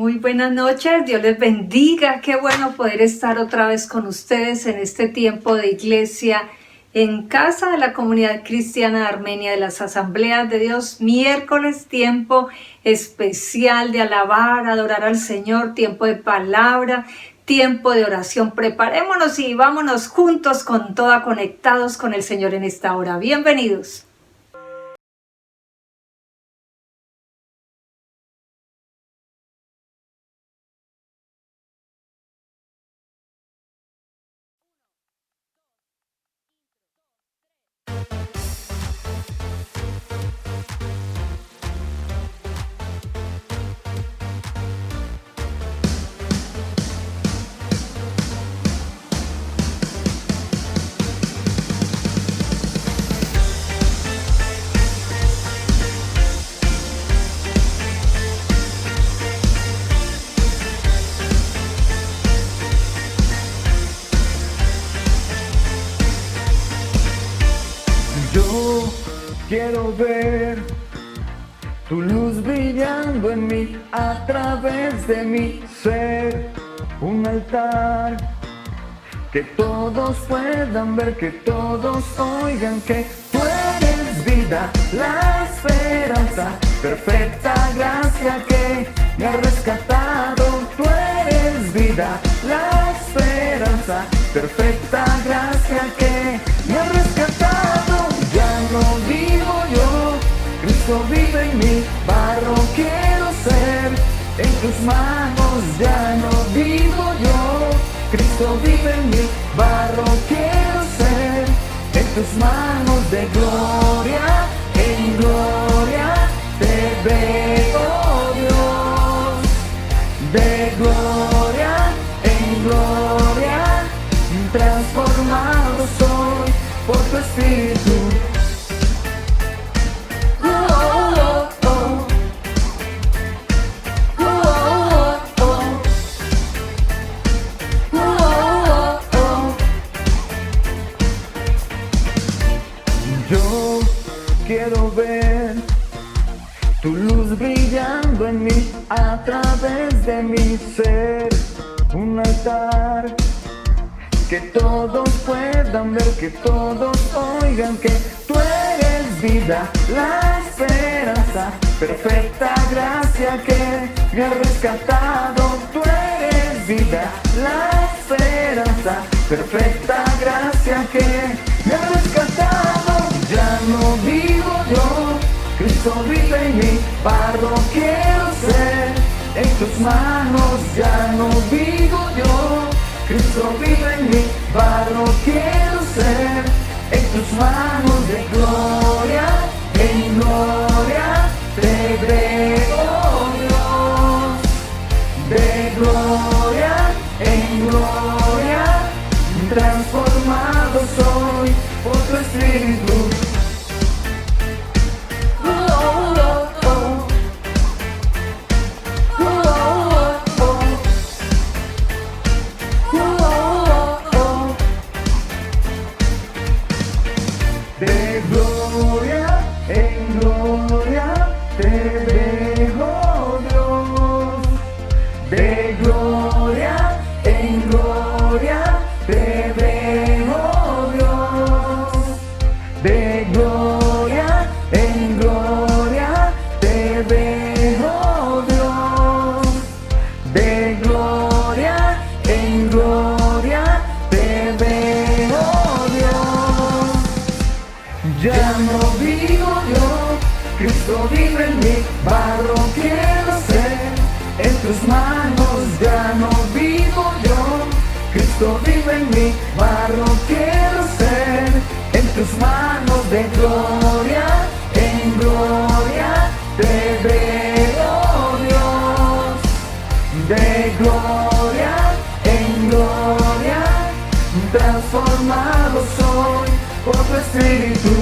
Muy buenas noches, Dios les bendiga. Qué bueno poder estar otra vez con ustedes en este tiempo de iglesia en casa de la comunidad cristiana de Armenia de las Asambleas de Dios. Miércoles, tiempo especial de alabar, adorar al Señor, tiempo de palabra, tiempo de oración. Preparémonos y vámonos juntos con toda conectados con el Señor en esta hora. Bienvenidos. Yo quiero ver tu luz brillando en mí, a través de mí, ser un altar, que todos puedan ver, que todos oigan que tú eres vida, la esperanza, perfecta gracia que me ha rescatado. Tú eres vida, la esperanza, perfecta gracia que me ha rescatado. Ya no vivo yo, Cristo vive en mí, barro quiero ser, en tus manos ya no vivo yo, Cristo vive en mí, barro quiero ser, en tus manos de gloria en gloria te veo, Dios, de gloria en gloria, transformado soy por tu Espíritu. Yo quiero ver tu luz brillando en mí, a través de mi ser, un altar, que todos puedan ver, que todos oigan que tú eres vida, la esperanza, perfecta gracia que me ha rescatado. Tú eres vida, la esperanza, perfecta gracia que me ha rescatado. Ya no vivo yo, Cristo vive en mí, barro quiero ser, en tus manos ya no vivo yo, Cristo vive en mí, barro quiero ser, en tus manos de gloria en gloria te veo, Dios, de gloria en gloria, transformado soy por tu Espíritu. De gloria en gloria te veo, Dios, de gloria en gloria te veo, Dios, de gloria en gloria te veo, Dios, de gloria en gloria te veo, Dios. Ya no vivo yo, Cristo vive en mí, barro quiero ser, en tus manos ya no vivo yo, Cristo vive en mí, barro quiero ser, en tus manos de gloria en gloria te veo, Dios, de gloria en gloria, transformado soy por tu Espíritu.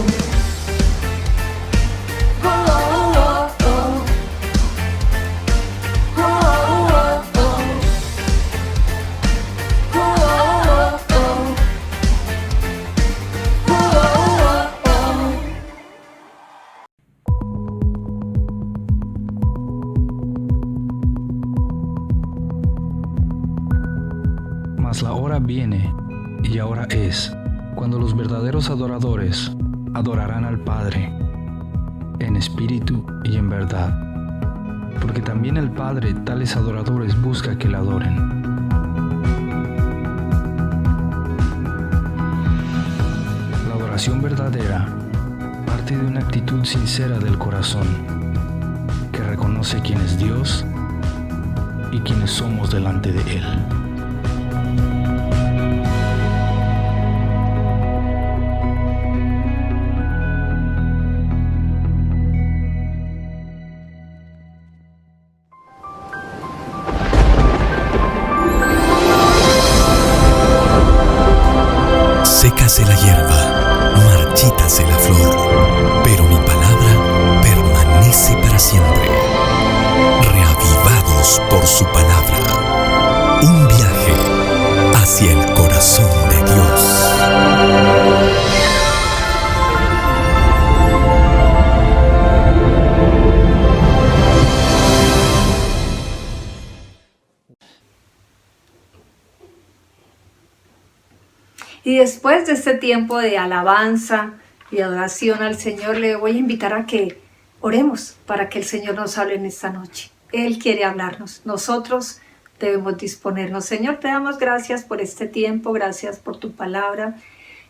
Mas la hora viene, y ahora es, cuando los verdaderos adoradores adorarán al Padre, en espíritu y en verdad, porque también el Padre tales adoradores busca que le adoren. La adoración verdadera parte de una actitud sincera del corazón, que reconoce quién es Dios y quiénes somos delante de Él. Sécase la hierba, marchítase la flor, pero mi palabra permanece para siempre. Reavivados por su palabra. Un viaje hacia el corazón de Dios. Y después de este tiempo de alabanza y adoración al Señor, le voy a invitar a que oremos para que el Señor nos hable en esta noche. Él quiere hablarnos. Nosotros debemos disponernos. Señor, te damos gracias por este tiempo, gracias por tu palabra.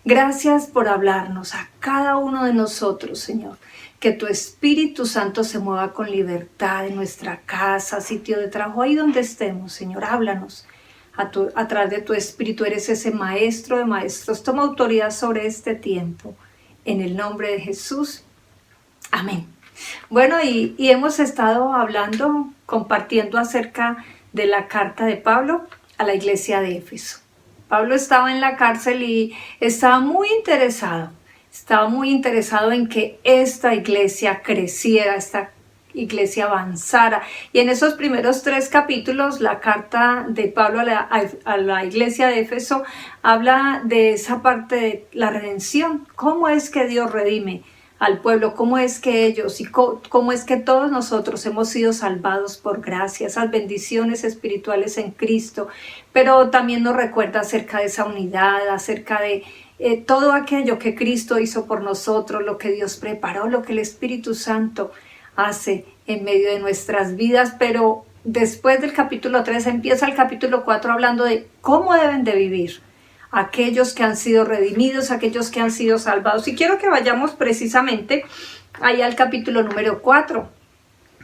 Gracias por hablarnos a cada uno de nosotros, Señor. Que tu Espíritu Santo se mueva con libertad en nuestra casa, sitio de trabajo, ahí donde estemos, Señor. Háblanos. A través de tu Espíritu eres ese maestro de maestros. Toma autoridad sobre este tiempo. En el nombre de Jesús. Amén. Bueno, y hemos estado hablando, compartiendo acerca de la carta de Pablo a la iglesia de Éfeso. Pablo estaba en la cárcel y estaba muy interesado en que esta iglesia creciera, esta iglesia avanzara. Y en esos primeros 3 capítulos, la carta de Pablo a la iglesia de Éfeso habla de esa parte de la redención. ¿Cómo es que Dios redime al pueblo? ¿Cómo es que ellos y cómo es que todos nosotros hemos sido salvados por gracia, esas bendiciones espirituales en Cristo? Pero también nos recuerda acerca de esa unidad, acerca de todo aquello que Cristo hizo por nosotros, lo que Dios preparó, lo que el Espíritu Santo hace en medio de nuestras vidas. Pero después del capítulo 3 empieza el capítulo 4 hablando de cómo deben de vivir aquellos que han sido redimidos, aquellos que han sido salvados. Y quiero que vayamos precisamente ahí al capítulo número 4,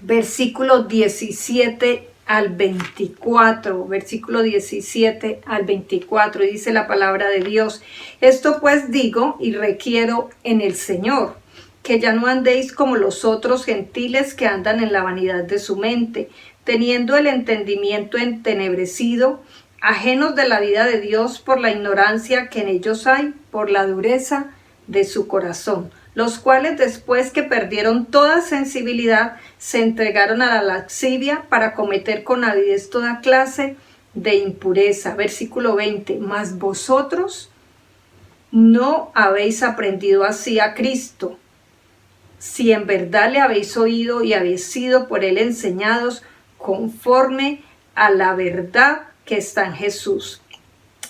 versículo 17 al 24, versículo 17 al 24, y dice la palabra de Dios: esto pues digo y requiero en el Señor, que ya no andéis como los otros gentiles que andan en la vanidad de su mente, teniendo el entendimiento entenebrecido, ajenos de la vida de Dios por la ignorancia que en ellos hay, por la dureza de su corazón, los cuales después que perdieron toda sensibilidad, se entregaron a la lascivia para cometer con avidez toda clase de impureza. Versículo 20, mas vosotros no habéis aprendido así a Cristo, si en verdad le habéis oído y habéis sido por él enseñados conforme a la verdad que está en Jesús.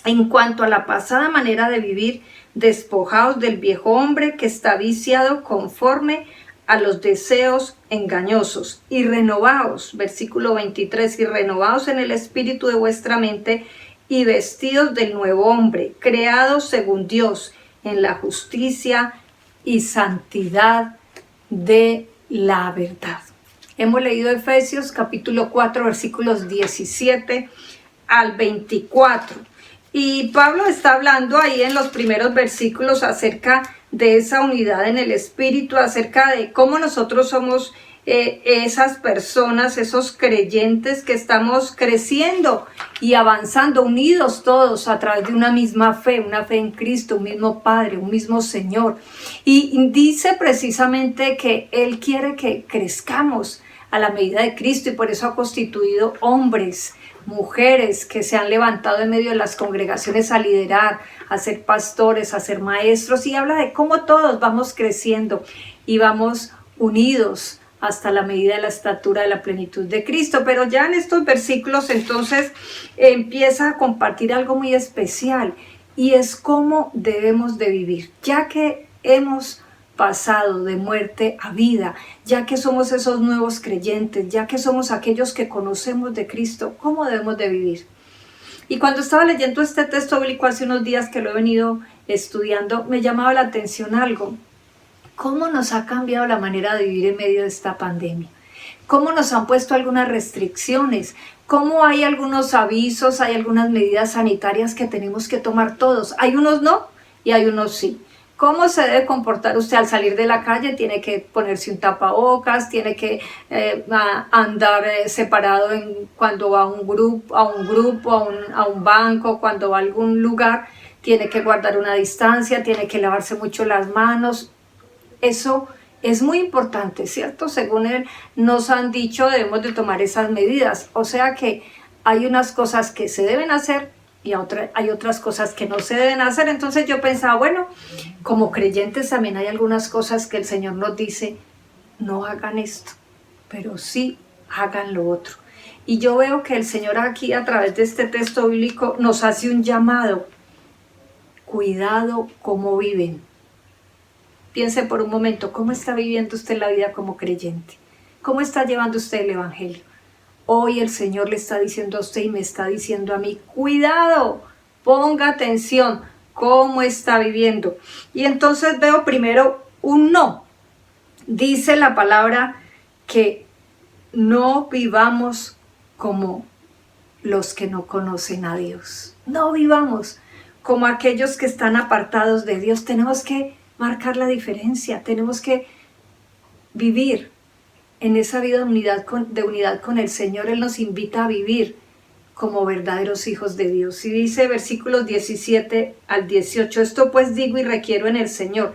En cuanto a la pasada manera de vivir, despojaos del viejo hombre que está viciado conforme a los deseos engañosos, y renovaos, versículo 23, y renovaos en el espíritu de vuestra mente, y vestidos del nuevo hombre, creados según Dios, en la justicia y santidad de la verdad. Hemos leído Efesios capítulo 4, versículos 17 al 24. Y Pablo está hablando ahí en los primeros versículos acerca de esa unidad en el espíritu, acerca de cómo nosotros somos esas personas, esos creyentes que estamos creciendo y avanzando, unidos todos a través de una misma fe, una fe en Cristo, un mismo Padre, un mismo Señor. Y dice precisamente que Él quiere que crezcamos a la medida de Cristo, y por eso ha constituido hombres, mujeres que se han levantado en medio de las congregaciones a liderar, a ser pastores, a ser maestros, y habla de cómo todos vamos creciendo y vamos unidos hasta la medida de la estatura de la plenitud de Cristo. Pero ya en estos versículos entonces empieza a compartir algo muy especial, y es cómo debemos de vivir, ya que hemos pasado de muerte a vida, ya que somos esos nuevos creyentes, ya que somos aquellos que conocemos de Cristo, cómo debemos de vivir. Y cuando estaba leyendo este texto bíblico hace unos días que lo he venido estudiando, me llamaba la atención algo. ¿Cómo nos ha cambiado la manera de vivir en medio de esta pandemia? ¿Cómo nos han puesto algunas restricciones? ¿Cómo hay algunos avisos, hay algunas medidas sanitarias que tenemos que tomar todos? Hay unos no y hay unos sí. ¿Cómo se debe comportar usted al salir de la calle? Tiene que ponerse un tapabocas, tiene que andar separado cuando va a un grupo, a un banco, cuando va a algún lugar, tiene que guardar una distancia, tiene que lavarse mucho las manos. Eso es muy importante, ¿cierto? Según él nos han dicho, debemos de tomar esas medidas. O sea que hay unas cosas que se deben hacer y hay otras cosas que no se deben hacer. Entonces yo pensaba, bueno, como creyentes también hay algunas cosas que el Señor nos dice, no hagan esto, pero sí hagan lo otro. Y yo veo que el Señor aquí a través de este texto bíblico nos hace un llamado. Cuidado cómo viven. Piense por un momento, ¿cómo está viviendo usted la vida como creyente? ¿Cómo está llevando usted el Evangelio? Hoy el Señor le está diciendo a usted y me está diciendo a mí, cuidado, ponga atención, ¿cómo está viviendo? Y entonces veo primero un no. Dice la palabra que no vivamos como los que no conocen a Dios. No vivamos como aquellos que están apartados de Dios. Tenemos que marcar la diferencia, tenemos que vivir en esa vida de unidad con el Señor. Él nos invita a vivir como verdaderos hijos de Dios. Y dice versículos 17 al 18, esto pues digo y requiero en el Señor,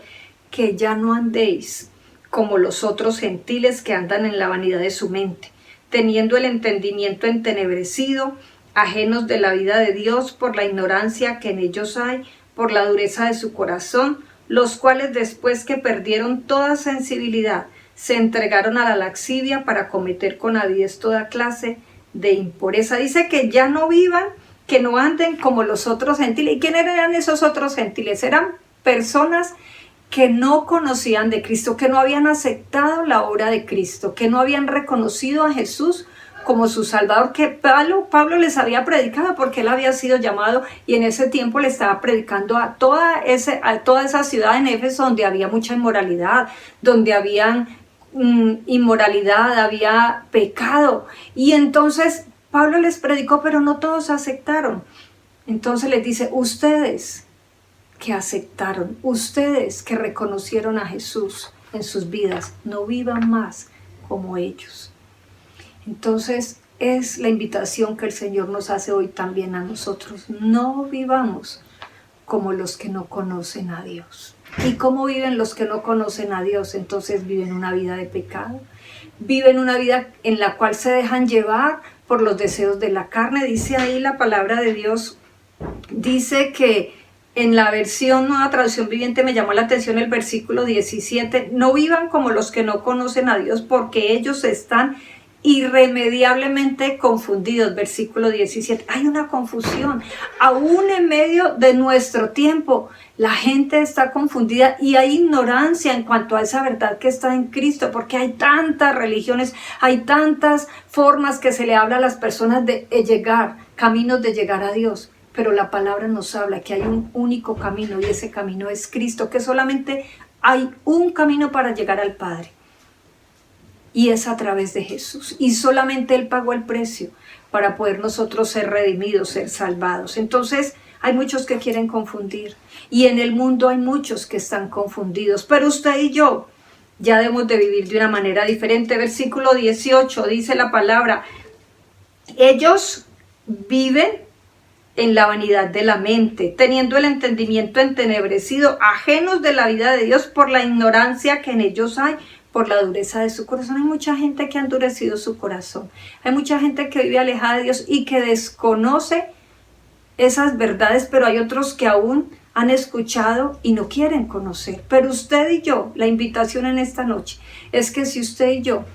que ya no andéis como los otros gentiles que andan en la vanidad de su mente, teniendo el entendimiento entenebrecido, ajenos de la vida de Dios por la ignorancia que en ellos hay, por la dureza de su corazón, los cuales después que perdieron toda sensibilidad, se entregaron a la laxivia para cometer con avidez toda clase de impureza. Dice que ya no vivan, que no anden como los otros gentiles. ¿Y quiénes eran esos otros gentiles? Eran personas que no conocían de Cristo, que no habían aceptado la obra de Cristo, que no habían reconocido a Jesús como su Salvador, que Pablo les había predicado porque él había sido llamado y en ese tiempo le estaba predicando a toda esa ciudad en Éfeso donde había mucha inmoralidad, donde había inmoralidad, había pecado. Y entonces Pablo les predicó, pero no todos aceptaron. Entonces les dice, ustedes que aceptaron, ustedes que reconocieron a Jesús en sus vidas, no vivan más como ellos. Entonces es la invitación que el Señor nos hace hoy también a nosotros. No vivamos como los que no conocen a Dios. ¿Y cómo viven los que no conocen a Dios? Entonces viven una vida de pecado. Viven una vida en la cual se dejan llevar por los deseos de la carne. Dice ahí la palabra de Dios. Dice que en la versión Nueva Traducción Viviente me llamó la atención el versículo 17. No vivan como los que no conocen a Dios porque ellos están irremediablemente confundidos. Versículo 17, hay una confusión, aún en medio de nuestro tiempo, la gente está confundida y hay ignorancia en cuanto a esa verdad que está en Cristo, porque hay tantas religiones, hay tantas formas que se le habla a las personas de llegar, caminos de llegar a Dios, pero la palabra nos habla que hay un único camino y ese camino es Cristo, que solamente hay un camino para llegar al Padre. Y es a través de Jesús. Y solamente Él pagó el precio para poder nosotros ser redimidos, ser salvados. Entonces hay muchos que quieren confundir. Y en el mundo hay muchos que están confundidos. Pero usted y yo ya debemos de vivir de una manera diferente. Versículo 18 dice la palabra. Ellos viven en la vanidad de la mente, teniendo el entendimiento entenebrecido, ajenos de la vida de Dios por la ignorancia que en ellos hay, por la dureza de su corazón. Hay mucha gente que ha endurecido su corazón. Hay mucha gente que vive alejada de Dios y que desconoce esas verdades, pero hay otros que aún han escuchado y no quieren conocer. Pero usted y yo, la invitación en esta noche es que si usted y yo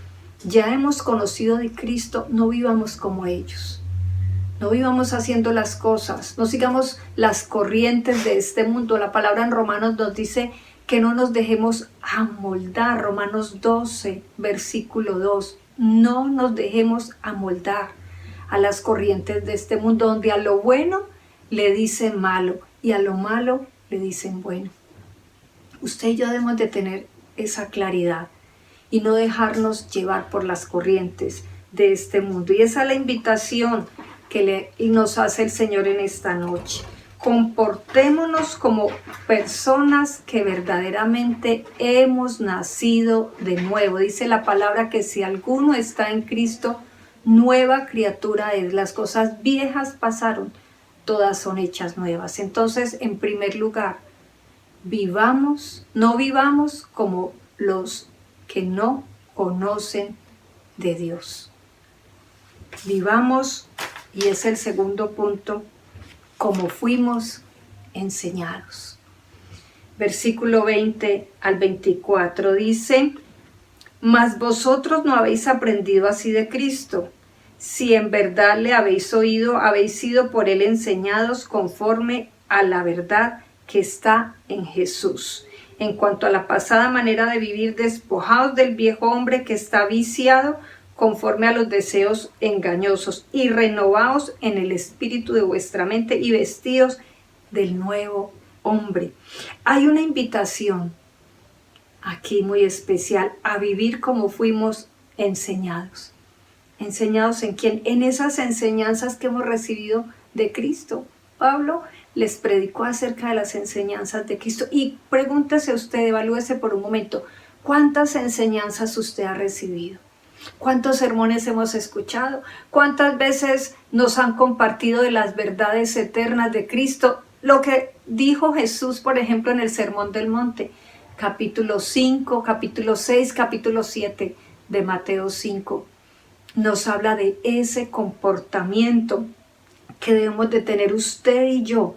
ya hemos conocido de Cristo, no vivamos como ellos. No vivamos haciendo las cosas, no sigamos las corrientes de este mundo. La palabra en Romanos nos dice que no nos dejemos amoldar. Romanos 12, versículo 2. No nos dejemos amoldar a las corrientes de este mundo, donde a lo bueno le dicen malo y a lo malo le dicen bueno. Usted y yo debemos de tener esa claridad y no dejarnos llevar por las corrientes de este mundo. Y esa es la invitación que nos hace el Señor en esta noche. Comportémonos como personas que verdaderamente hemos nacido de nuevo. Dice la palabra que si alguno está en Cristo, nueva criatura es. Las cosas viejas pasaron, todas son hechas nuevas. Entonces, en primer lugar, no vivamos como los que no conocen de Dios. Vivamos, y es el segundo punto, como fuimos enseñados. Versículo 20 al 24 dice: mas vosotros no habéis aprendido así de Cristo. Si en verdad le habéis oído, habéis sido por él enseñados conforme a la verdad que está en Jesús. En cuanto a la pasada manera de vivir, despojaos del viejo hombre que está viciado conforme a los deseos engañosos, y renovaos en el espíritu de vuestra mente y vestidos del nuevo hombre. Hay una invitación aquí muy especial a vivir como fuimos enseñados. ¿Enseñados en quién? En esas enseñanzas que hemos recibido de Cristo. Pablo les predicó acerca de las enseñanzas de Cristo. Y pregúntese usted, evalúese por un momento, ¿cuántas enseñanzas usted ha recibido? ¿Cuántos sermones hemos escuchado? ¿Cuántas veces nos han compartido de las verdades eternas de Cristo? Lo que dijo Jesús, por ejemplo, en el Sermón del Monte, capítulo 5, capítulo 6, capítulo 7 de Mateo 5, nos habla de ese comportamiento que debemos de tener usted y yo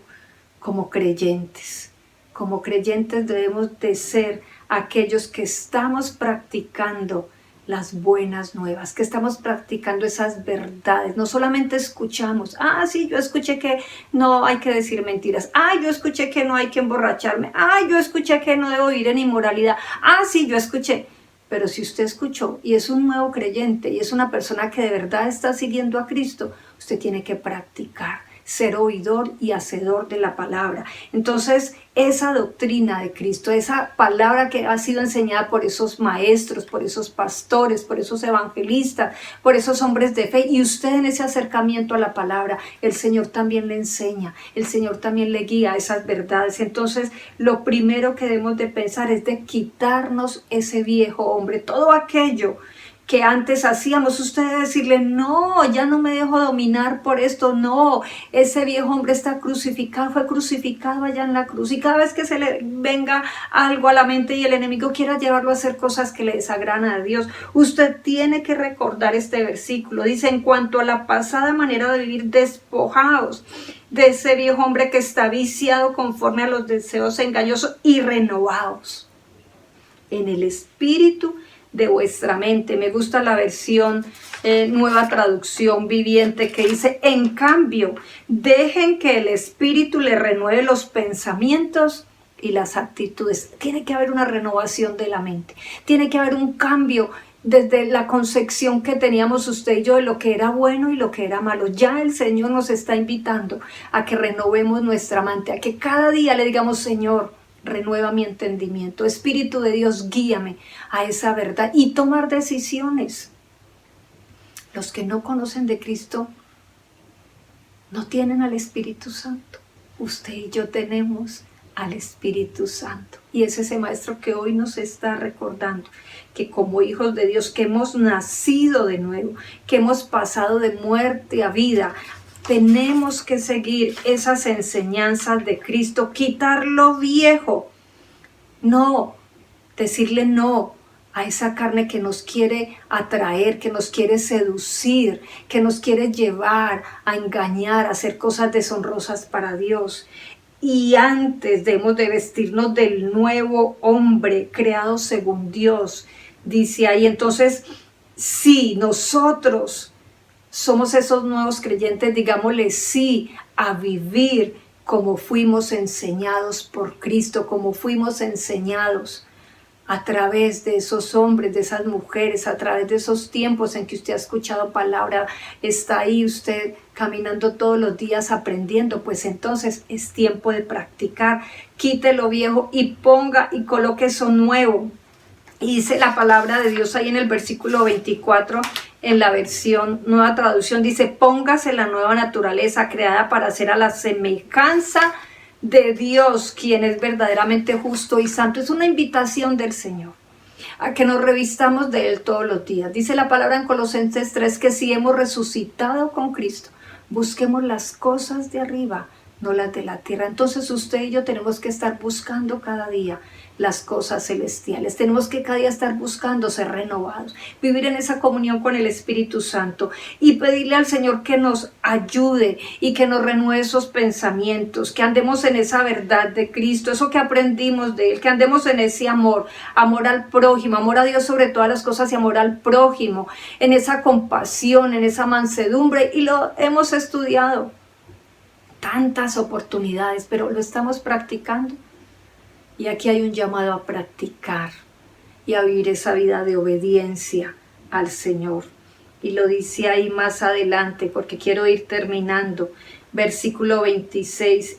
como creyentes. Como creyentes debemos de ser aquellos que estamos practicando las buenas nuevas, que estamos practicando esas verdades. No solamente escuchamos, sí, yo escuché que no hay que decir mentiras, yo escuché que no hay que emborracharme, yo escuché que no debo ir en inmoralidad, sí, yo escuché. Pero si usted escuchó y es un nuevo creyente y es una persona que de verdad está siguiendo a Cristo, usted tiene que practicar, ser oidor y hacedor de la palabra. Entonces, esa doctrina de Cristo, esa palabra que ha sido enseñada por esos maestros, por esos pastores, por esos evangelistas, por esos hombres de fe, y usted en ese acercamiento a la palabra, el Señor también le enseña, el Señor también le guía a esas verdades. Entonces, lo primero que debemos de pensar es de quitarnos ese viejo hombre, todo aquello que antes hacíamos. Usted debe decirle, no, ya no me dejo dominar por esto, no, ese viejo hombre está crucificado, fue crucificado allá en la cruz, y cada vez que se le venga algo a la mente y el enemigo quiera llevarlo a hacer cosas que le desagradan a Dios, usted tiene que recordar este versículo. Dice, en cuanto a la pasada manera de vivir, despojaos de ese viejo hombre que está viciado conforme a los deseos engañosos, y renovaos en el espíritu de vuestra mente. Me gusta la versión Nueva Traducción Viviente, que dice, en cambio, dejen que el Espíritu le renueve los pensamientos y las actitudes. Tiene que haber una renovación de la mente, tiene que haber un cambio desde la concepción que teníamos usted y yo de lo que era bueno y lo que era malo. Ya el Señor nos está invitando a que renovemos nuestra mente, a que cada día le digamos, Señor, renueva mi entendimiento, Espíritu de Dios, guíame a esa verdad, y tomar decisiones. Los que no conocen de Cristo no tienen al Espíritu Santo. Usted y yo tenemos al Espíritu Santo, y es ese Maestro que hoy nos está recordando que como hijos de Dios, que hemos nacido de nuevo, que hemos pasado de muerte a vida, tenemos que seguir esas enseñanzas de Cristo, quitar lo viejo, no, decirle no a esa carne que nos quiere atraer, que nos quiere seducir, que nos quiere llevar a engañar, a hacer cosas deshonrosas para Dios. y antes debemos de vestirnos del nuevo hombre creado según Dios, dice ahí. Entonces, si nosotros somos esos nuevos creyentes, digámosle sí a vivir como fuimos enseñados por Cristo, como fuimos enseñados a través de esos hombres, de esas mujeres, a través de esos tiempos en que usted ha escuchado palabra, está ahí usted caminando todos los días aprendiendo, pues entonces es tiempo de practicar. Quite lo viejo y ponga y coloque eso nuevo. Y dice la palabra de Dios ahí en el versículo 24, en la versión Nueva Traducción, dice: póngase la nueva naturaleza creada para ser a la semejanza de Dios, quien es verdaderamente justo y santo. Es una invitación del Señor a que nos revistamos de Él todos los días. Dice la palabra en Colosenses 3 que si hemos resucitado con Cristo, busquemos las cosas de arriba, no las de la tierra. Entonces usted y yo tenemos que estar buscando cada día las cosas celestiales. Tenemos que cada día estar buscando ser renovados, vivir en esa comunión con el Espíritu Santo y pedirle al Señor que nos ayude y que nos renueve esos pensamientos, que andemos en esa verdad de Cristo, eso que aprendimos de Él, que andemos en ese amor, amor al prójimo, amor a Dios sobre todas las cosas y amor al prójimo, en esa compasión, en esa mansedumbre, y lo hemos estudiado. Tantas oportunidades, pero lo estamos practicando. Y aquí hay un llamado a practicar y a vivir esa vida de obediencia al Señor. Y lo dice ahí más adelante, porque quiero ir terminando. Versículo 26,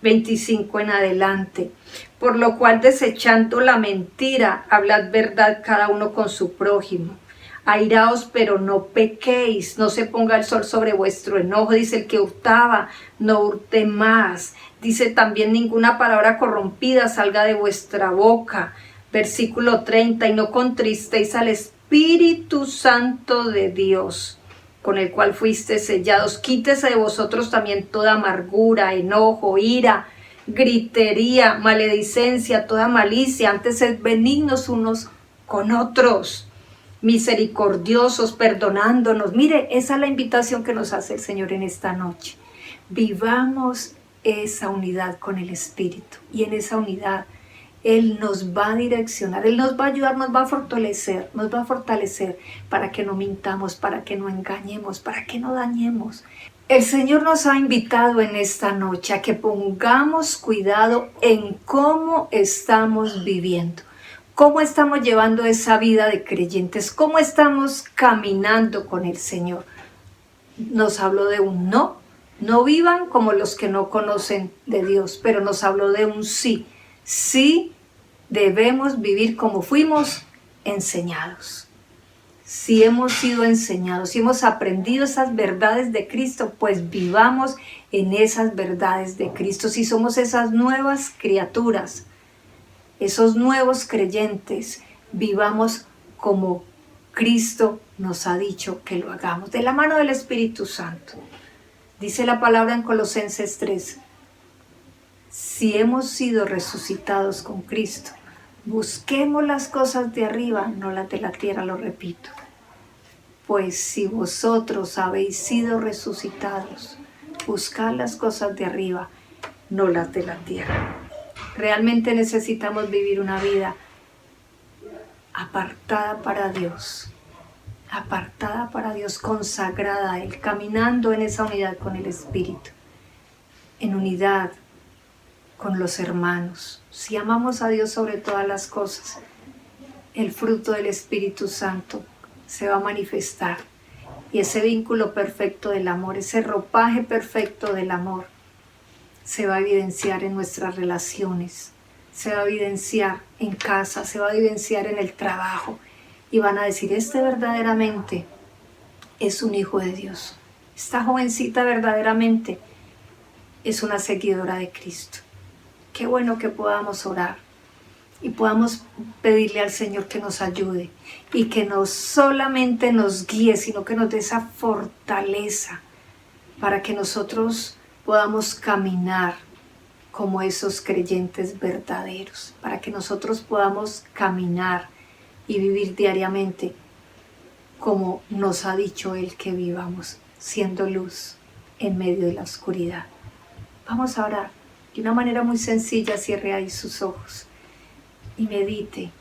25 en adelante. Por lo cual, desechando la mentira, hablad verdad cada uno con su prójimo. Airaos, pero no pequéis, no se ponga el sol sobre vuestro enojo. Dice: el que hurtaba, no hurte más. Dice también: ninguna palabra corrompida salga de vuestra boca. Versículo 30, y no contristéis al Espíritu Santo de Dios, con el cual fuiste sellados. Quítese de vosotros también toda amargura, enojo, ira, gritería, maledicencia, toda malicia. Antes sed benignos unos con otros, misericordiosos, perdonándonos. Mire, esa es la invitación que nos hace el Señor en esta noche. Vivamos esa unidad con el Espíritu, y en esa unidad Él nos va a direccionar, Él nos va a ayudar, nos va a fortalecer para que no mintamos, para que no engañemos, para que no dañemos. El Señor nos ha invitado en esta noche a que pongamos cuidado en cómo estamos viviendo. ¿Cómo estamos llevando esa vida de creyentes? ¿Cómo estamos caminando con el Señor? Nos habló de un no. No vivan como los que no conocen de Dios, pero nos habló de un sí. Sí debemos vivir como fuimos enseñados. Si hemos sido enseñados, si hemos aprendido esas verdades de Cristo, pues vivamos en esas verdades de Cristo. Si somos esas nuevas criaturas, esos nuevos creyentes, vivamos como Cristo nos ha dicho que lo hagamos, de la mano del Espíritu Santo. Dice la palabra en Colosenses 3, si hemos sido resucitados con Cristo, busquemos las cosas de arriba, no las de la tierra, lo repito. Pues si vosotros habéis sido resucitados, buscad las cosas de arriba, no las de la tierra. Realmente necesitamos vivir una vida apartada para Dios, consagrada a Él, caminando en esa unidad con el Espíritu, en unidad con los hermanos. Si amamos a Dios sobre todas las cosas, el fruto del Espíritu Santo se va a manifestar, y ese vínculo perfecto del amor, ese ropaje perfecto del amor, se va a evidenciar en nuestras relaciones, se va a evidenciar en casa, se va a evidenciar en el trabajo, y van a decir: este verdaderamente es un hijo de Dios. Esta jovencita verdaderamente es una seguidora de Cristo. Qué bueno que podamos orar y podamos pedirle al Señor que nos ayude y que no solamente nos guíe, sino que nos dé esa fortaleza para que nosotros podamos caminar como esos creyentes verdaderos, para que nosotros podamos caminar y vivir diariamente como nos ha dicho Él que vivamos, siendo luz en medio de la oscuridad. Vamos a orar. De una manera muy sencilla, cierre ahí sus ojos y medite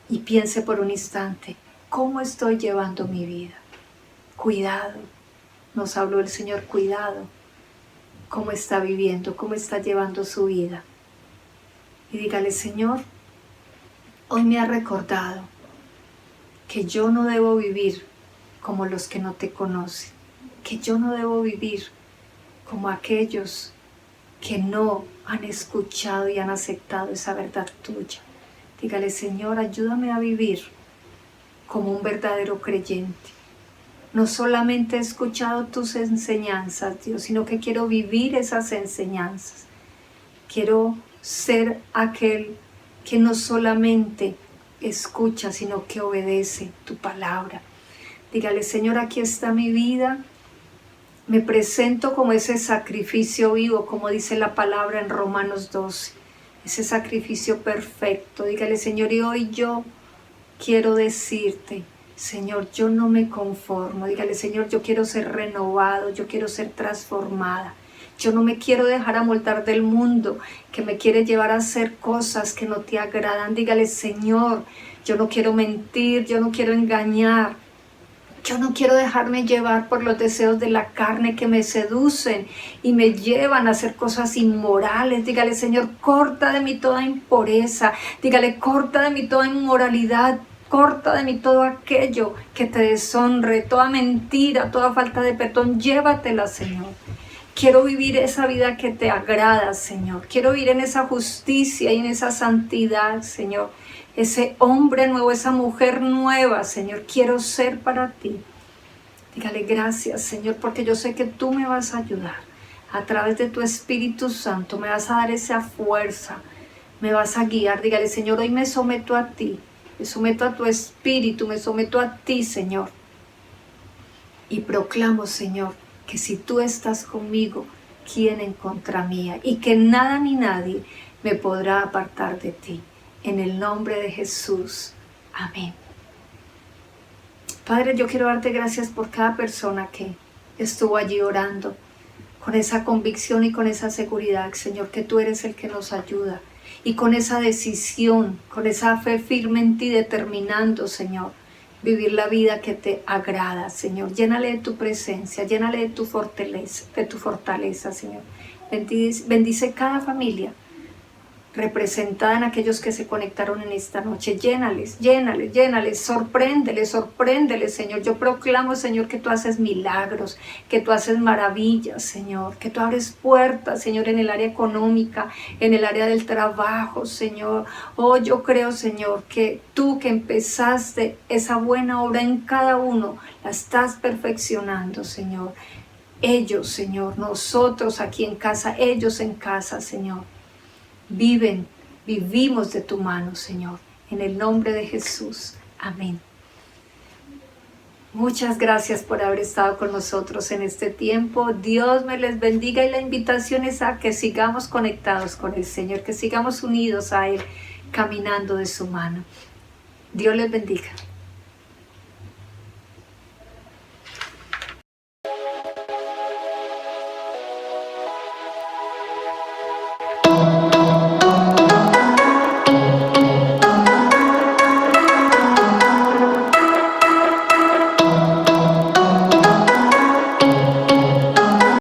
y piense por un instante, ¿cómo estoy llevando mi vida? Cuidado, nos habló el Señor, cuidado, cómo está viviendo, cómo está llevando su vida. Y dígale, Señor, hoy me ha recordado que yo no debo vivir como los que no te conocen, que yo no debo vivir como aquellos que no han escuchado y han aceptado esa verdad tuya. Dígale, Señor, ayúdame a vivir como un verdadero creyente. No solamente he escuchado tus enseñanzas, Dios, sino que quiero vivir esas enseñanzas. Quiero ser aquel que no solamente escucha, sino que obedece tu palabra. Dígale, Señor, aquí está mi vida. Me presento como ese sacrificio vivo, como dice la palabra en Romanos 12. Ese sacrificio perfecto. Dígale, Señor, y hoy yo quiero decirte, Señor, yo no me conformo. Dígale, Señor, yo quiero ser renovado, yo quiero ser transformada. Yo no me quiero dejar amoldar del mundo que me quiere llevar a hacer cosas que no te agradan. Dígale, Señor, yo no quiero mentir, yo no quiero engañar. Yo no quiero dejarme llevar por los deseos de la carne que me seducen y me llevan a hacer cosas inmorales. Dígale, Señor, corta de mí toda impureza. Dígale, corta de mí toda inmoralidad. Corta de mí todo aquello que te deshonre, toda mentira, toda falta de perdón. Llévatela, Señor. Quiero vivir esa vida que te agrada, Señor. Quiero vivir en esa justicia y en esa santidad, Señor. Ese hombre nuevo, esa mujer nueva, Señor, quiero ser para ti. Dígale, gracias, Señor, porque yo sé que tú me vas a ayudar. A través de tu Espíritu Santo me vas a dar esa fuerza, me vas a guiar. Dígale, Señor, hoy me someto a ti, me someto a tu Espíritu, me someto a ti, Señor. Y proclamo, Señor, que si tú estás conmigo, ¿quién en contra mía? Y que nada ni nadie me podrá apartar de ti. En el nombre de Jesús. Amén. Padre, yo quiero darte gracias por cada persona que estuvo allí orando, con esa convicción y con esa seguridad, Señor, que tú eres el que nos ayuda. Y con esa decisión, con esa fe firme en ti, determinando, Señor, vivir la vida que te agrada, Señor. Llénale de tu presencia, llénale de tu fortaleza, Señor. Bendice cada familia representada en aquellos que se conectaron en esta noche. Llénales, sorpréndeles, Señor. Yo proclamo, Señor, que tú haces milagros, que tú haces maravillas, Señor, que tú abres puertas, Señor, en el área económica, en el área del trabajo, Señor. Oh, yo creo, Señor, que tú que empezaste esa buena obra en cada uno, la estás perfeccionando, Señor. Ellos, Señor, nosotros aquí en casa, ellos en casa, Señor. Vivimos de tu mano, Señor, en el nombre de Jesús. Amén. Muchas gracias por haber estado con nosotros en este tiempo. Dios me les bendiga y la invitación es a que sigamos conectados con el Señor, que sigamos unidos a Él, caminando de su mano. Dios les bendiga.